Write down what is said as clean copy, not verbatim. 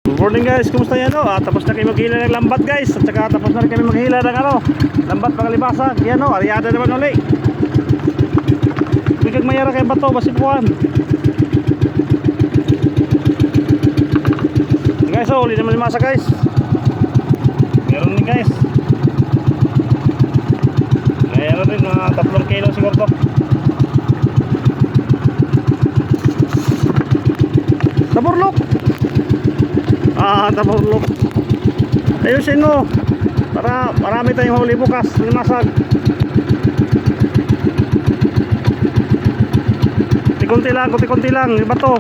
Good morning guys, kumusta yan o? Tapos na kayo maghila ng lambat guys. At saka tapos na rin kami maghila ng lambat pangalibasa. Yan o, ariada naman uli. Bigag mayara kayo bato, basipuan. Guys o, uli naman yung masa guys. Meron din guys. Meron din mga 3 kilo siguro to. Taburlok. Taburlok. Ayusin mo para marami tayong huli bukas ng masag. Kunti-kunti lang, yung bato.